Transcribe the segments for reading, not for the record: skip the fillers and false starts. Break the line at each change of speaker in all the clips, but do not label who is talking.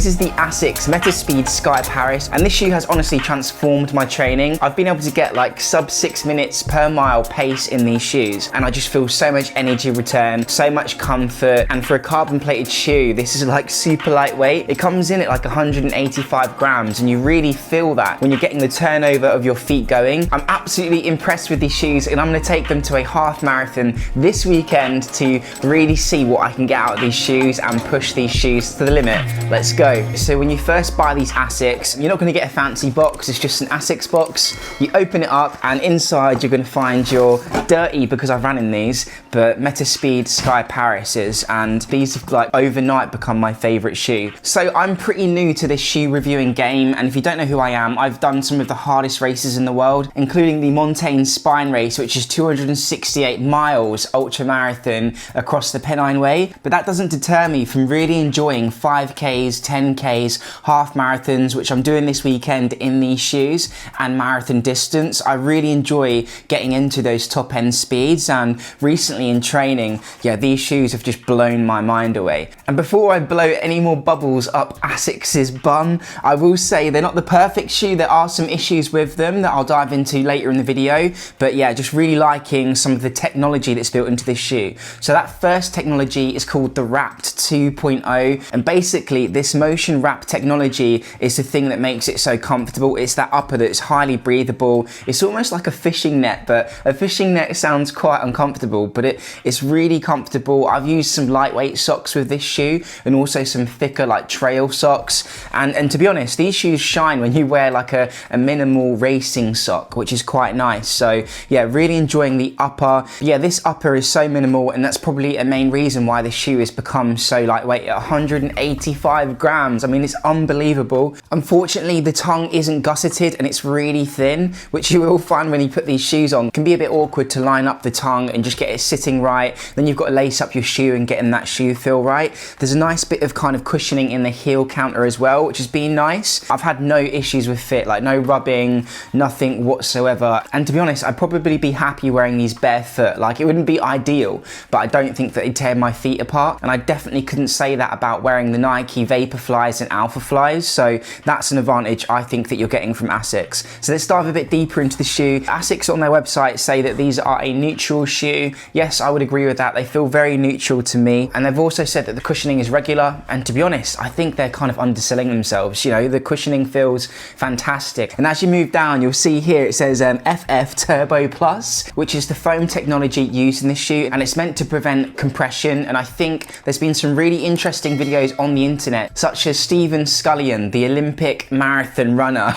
This is the ASICS Metaspeed Sky Paris, and this shoe has honestly transformed my training. I've been able to get like sub 6 minutes per mile pace in these shoes, and I just feel so much energy return, so much comfort. And for a carbon plated shoe, this is like super lightweight. It comes in at like 185 grams, and you really feel that when you're getting the turnover of your feet going. I'm absolutely impressed with these shoes, and I'm going to take them to a half marathon this weekend to really see what I can get out of these shoes and push these shoes to the limit. Let's go. So when you first buy these ASICS, you're not going to get a fancy box. It's just an ASICS box. You open it up, and inside you're going to find your dirty, because I've ran in these, but Metaspeed Sky Parises, and these have like overnight become my favorite shoe. So I'm pretty new to this shoe reviewing game, and if you don't know who I am, I've done some of the hardest races in the world, including the Montaigne Spine Race, which is 268 miles ultra marathon across the Pennine Way. But that doesn't deter me from really enjoying 5Ks, 10Ks, half marathons, which I'm doing this weekend in these shoes, and marathon distance. I really enjoy getting into those top end speeds, and recently in training, yeah, these shoes have just blown my mind away. And before I blow any more bubbles up ASICS's bum, I will say they're not the perfect shoe. There are some issues with them that I'll dive into later in the video, but yeah, just really liking some of the technology that's built into this shoe. So that first technology is called the Wrapped 2.0, and basically this motion wrap technology is the thing that makes it so comfortable. It's that upper that's highly breathable. It's almost like a fishing net, but a fishing net sounds quite uncomfortable, but it's really comfortable. I've used some lightweight socks with this shoe, and also some thicker like trail socks, and to be honest, these shoes shine when you wear like a minimal racing sock, which is quite nice. So yeah, really enjoying the upper. Yeah, this upper is so minimal, and that's probably a main reason why this shoe has become so lightweight at 185 grams. I mean, it's unbelievable. Unfortunately, the tongue isn't gusseted, and it's really thin, which you will find when you put these shoes on. It can be a bit awkward to line up the tongue and just get it sitting right. Then you've got to lace up your shoe and getting that shoe feel right. There's a nice bit of kind of cushioning in the heel counter as well, which has been nice. I've had no issues with fit, like no rubbing, nothing whatsoever. And to be honest, I'd probably be happy wearing these barefoot. Like, it wouldn't be ideal, but I don't think that it'd tear my feet apart. And I definitely couldn't say that about wearing the Nike Vaporflies and Alpha Flies. So that's an advantage I think that you're getting from ASICS. So let's dive a bit deeper into the shoe. ASICS on their website say that these are a neutral shoe. Yes, I would agree with that. They feel very neutral to me. And they've also said that the cushioning is regular. And to be honest, I think they're kind of underselling themselves. You know, the cushioning feels fantastic. And as you move down, you'll see here it says FF Turbo Plus, which is the foam technology used in this shoe, and it's meant to prevent compression. And I think there's been some really interesting videos on the internet, such as Stephen Scullion, the Olympic marathon runner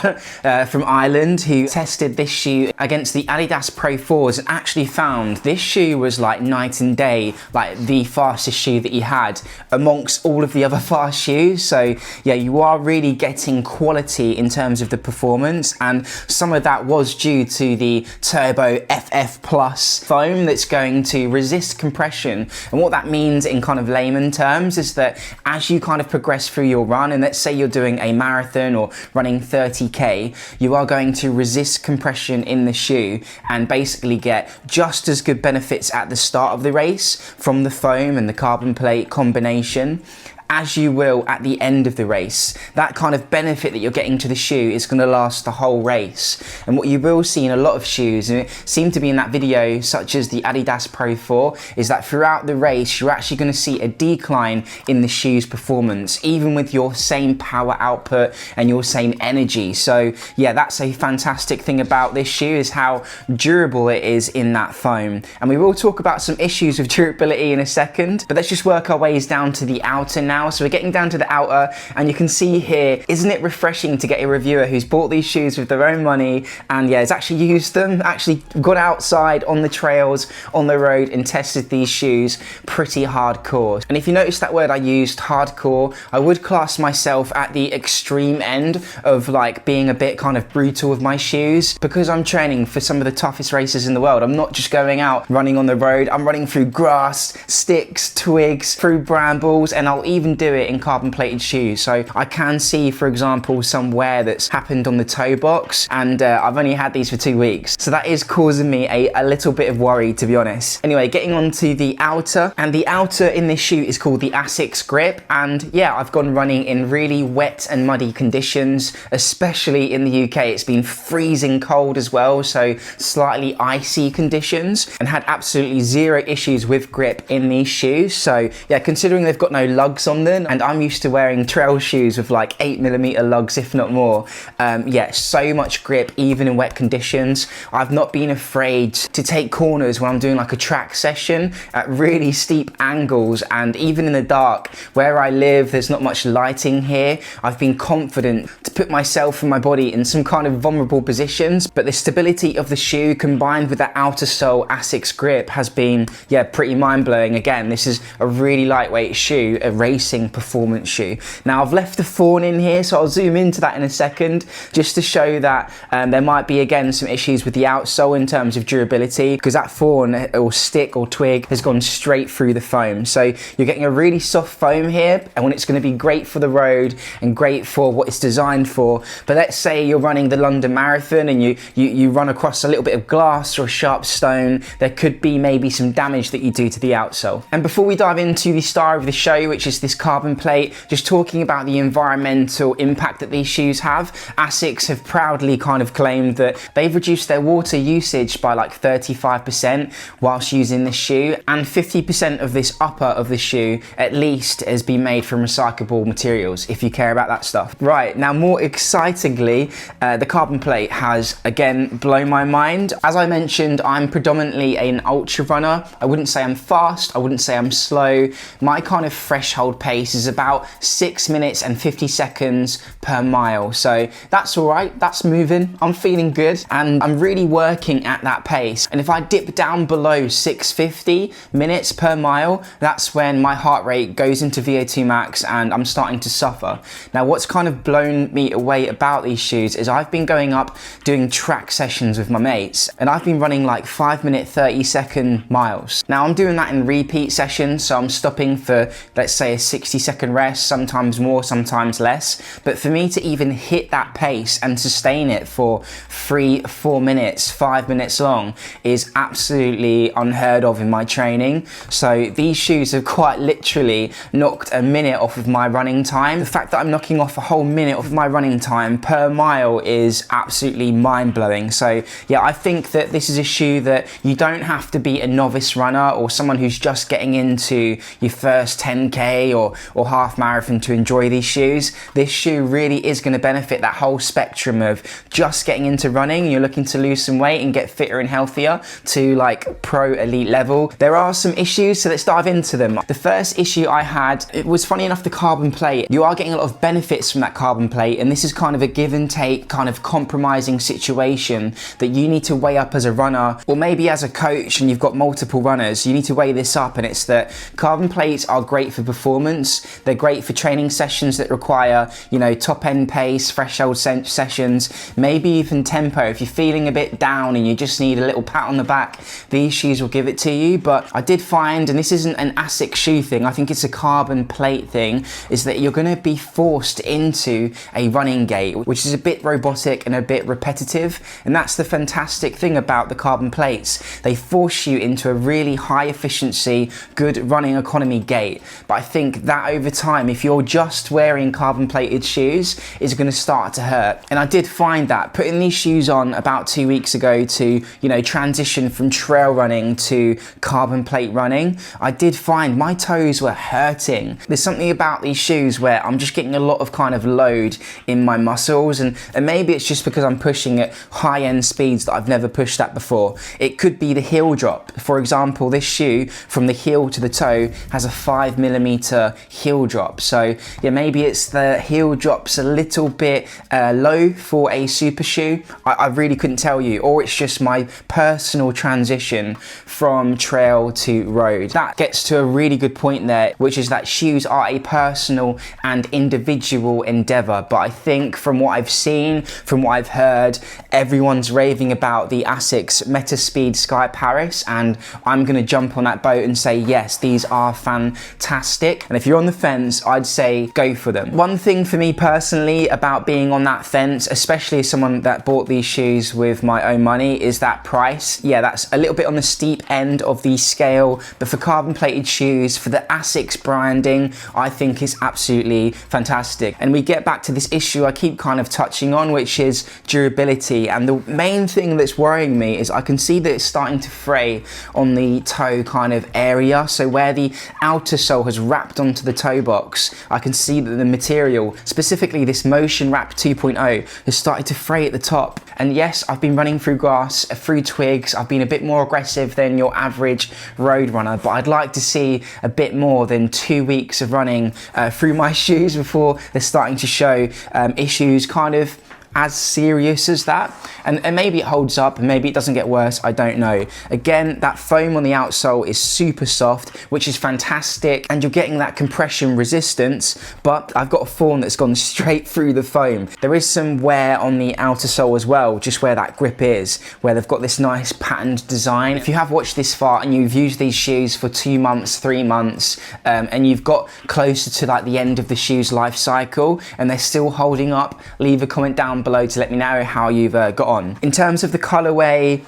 from Ireland, who tested this shoe against the Adidas Pro 4s and actually found this shoe was like night and day, like the fastest shoe that he had amongst all of the other fast shoes. So yeah, you are really getting quality in terms of the performance, and some of that was due to the Turbo FF Plus foam that's going to resist compression. And what that means in kind of layman terms is that as you kind of progress through your run, and let's say you're doing a marathon or running 30K, you are going to resist compression in the shoe and basically get just as good benefits at the start of the race from the foam and the carbon plate combination as you will at the end of the race. That kind of benefit that you're getting to the shoe is going to last the whole race. And what you will see in a lot of shoes, and it seemed to be in that video, such as the Adidas Pro 4, is that throughout the race, you're actually going to see a decline in the shoe's performance, even with your same power output and your same energy. So yeah, that's a fantastic thing about this shoe, is how durable it is in that foam. And we will talk about some issues with durability in a second, but let's just work our ways down to the outer now. So we're getting down to the outer, and you can see here, isn't it refreshing to get a reviewer who's bought these shoes with their own money and yeah, has actually used them, actually got outside on the trails, on the road, and tested these shoes pretty hardcore. And if you notice that word I used, hardcore, I would class myself at the extreme end of like being a bit kind of brutal with my shoes, because I'm training for some of the toughest races in the world. I'm not just going out running on the road, I'm running through grass, sticks, twigs, through brambles, and I'll even even do it in carbon plated shoes. So I can see, for example, some wear that's happened on the toe box, and I've only had these for 2 weeks. So that is causing me a little bit of worry, to be honest. Anyway, getting on to the outer, and the outer in this shoe is called the ASICS Grip. And yeah, I've gone running in really wet and muddy conditions, especially in the UK. It's been freezing cold as well, so slightly icy conditions, and had absolutely zero issues with grip in these shoes. So yeah, considering they've got no lugs on them, and I'm used to wearing trail shoes with like 8mm lugs, if not more, yeah, so much grip even in wet conditions. I've not been afraid to take corners when I'm doing like a track session at really steep angles, and even in the dark where I live, there's not much lighting here. I've been confident to put myself and my body in some kind of vulnerable positions, but the stability of the shoe combined with that outer sole ASICS Grip has been, yeah, pretty mind-blowing. Again, this is a really lightweight shoe, a racing performance shoe. Now I've left the fawn in here, so I'll zoom into that in a second, just to show that there might be again some issues with the outsole in terms of durability, because that fawn or stick or twig has gone straight through the foam. So you're getting a really soft foam here, and when it's going to be great for the road and great for what it's designed for. But let's say you're running the London Marathon and you run across a little bit of glass or a sharp stone, there could be maybe some damage that you do to the outsole. And before we dive into the star of the show, which is this carbon plate, just talking about the environmental impact that these shoes have, ASICS have proudly kind of claimed that they've reduced their water usage by like 35% whilst using this shoe, and 50% of this upper of the shoe at least has been made from recyclable materials, if you care about that stuff. Right, now more excitingly, the carbon plate has again blown my mind. As I mentioned, I'm predominantly an ultra runner. I wouldn't say I'm fast, I wouldn't say I'm slow. My kind of threshold pace is about 6 minutes and 50 seconds per mile. So that's all right, that's moving, I'm feeling good, and I'm really working at that pace. And if I dip down below 650 minutes per mile, that's when my heart rate goes into VO2 max and I'm starting to suffer. Now what's kind of blown me away about these shoes is I've been going up doing track sessions with my mates, and I've been running like 5-minute 30-second miles. Now I'm doing that in repeat sessions, so I'm stopping for, let's say, a 60-second rest, sometimes more, sometimes less. But for me to even hit that pace and sustain it for 3-4 minutes, 5 minutes long is absolutely unheard of in my training. So these shoes have quite literally knocked a minute off of my running time. The fact that I'm knocking off a whole minute of my running time per mile is absolutely mind-blowing. So yeah, I think that this is a shoe that you don't have to be a novice runner or someone who's just getting into your first 10k or half marathon to enjoy these shoes. This shoe really is going to benefit that whole spectrum of just getting into running, you're looking to lose some weight and get fitter and healthier, to like pro elite level. There are some issues, so let's dive into them. The first issue I had, it was funny enough, the carbon plate. You are getting a lot of benefits from that carbon plate, and this is kind of a give and take kind of compromising situation that you need to weigh up as a runner, or maybe as a coach and you've got multiple runners, you need to weigh this up. And it's that carbon plates are great for performance, they're great for training sessions that require, you know, top end pace, threshold sessions, maybe even tempo. If you're feeling a bit down and you just need a little pat on the back, these shoes will give it to you. But I did find, and this isn't an ASIC shoe thing, I think it's a carbon plate thing, is that you're going to be forced into a running gait, which is a bit robotic and a bit repetitive. And that's the fantastic thing about the carbon plates. They force you into a really high efficiency, good running economy gait. But I think that over time, if you're just wearing carbon plated shoes, is going to start to hurt. And I did find that putting these shoes on about 2 weeks ago to, you know, transition from trail running to carbon plate running, I did find my toes were hurting. There's something about these shoes where I'm just getting a lot of kind of load in my muscles, and maybe it's just because I'm pushing at high end speeds that I've never pushed at before. It could be the heel drop. For example, this shoe from the heel to the toe has a 5mm heel drop. So yeah, maybe it's the heel drop's a little bit low for a super shoe. I really couldn't tell you, or it's just my personal transition from trail to road. That gets to a really good point there, which is that shoes are a personal and individual endeavor. But I think from what I've seen, from what I've heard, everyone's raving about the ASICS Metaspeed Sky Paris, and I'm going to jump on that boat and say yes, these are fantastic. And And if you're on the fence, I'd say go for them. One thing for me personally about being on that fence, especially as someone that bought these shoes with my own money, is that price. Yeah, that's a little bit on the steep end of the scale, but for carbon plated shoes, for the ASICS branding, I think is absolutely fantastic. And we get back to this issue I keep kind of touching on, which is durability. And the main thing that's worrying me is I can see that it's starting to fray on the toe kind of area. So where the outer sole has wrapped onto the toe box, I can see that the material, specifically this Motion Wrap 2.0, has started to fray at the top. And yes, I've been running through grass, through twigs. I've been a bit more aggressive than your average road runner, but I'd like to see a bit more than 2 weeks of running through my shoes before they're starting to show issues kind of as serious as that. And maybe it holds up and maybe it doesn't get worse, I don't know. Again, that foam on the outsole is super soft, which is fantastic, and you're getting that compression resistance, but I've got a form that's gone straight through the foam. There is some wear on the outer sole as well, just where that grip is, where they've got this nice patterned design. If you have watched this far and you've used these shoes for 2 months, 3 months, and you've got closer to like the end of the shoe's life cycle and they're still holding up, leave a comment down below to let me know how you've got on. In terms of the colorway,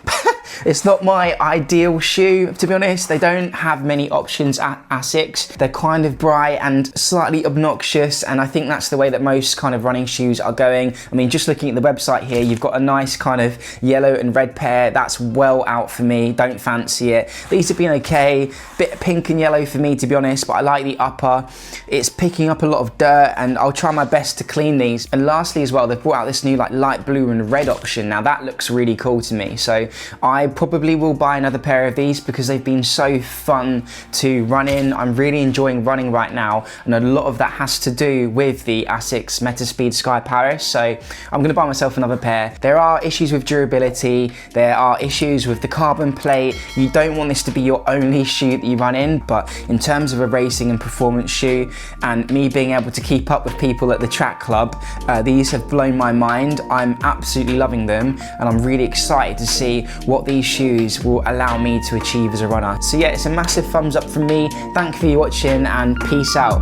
it's not my ideal shoe, to be honest. They don't have many options at ASICS. They're kind of bright and slightly obnoxious, and I think that's the way that most kind of running shoes are going. I mean, just looking at the website here, you've got a nice kind of yellow and red pair. That's well out for me, don't fancy it. These have been okay, bit pink and yellow for me, to be honest, but I like the upper. It's picking up a lot of dirt, and I'll try my best to clean these. And lastly as well, they've brought out this new like light blue and red option. Now that looks really cool to me, so I probably will buy another pair of these because they've been so fun to run in. I'm really enjoying running right now, and a lot of that has to do with the ASICS Metaspeed Sky Paris, so I'm going to buy myself another pair. There are issues with durability, there are issues with the carbon plate. You don't want this to be your only shoe that you run in, but in terms of a racing and performance shoe and me being able to keep up with people at the track club, these have blown my mind. I'm absolutely loving them, and I'm really excited to see what these shoes will allow me to achieve as a runner. So yeah, it's a massive thumbs up from me. Thank you for watching, and peace out.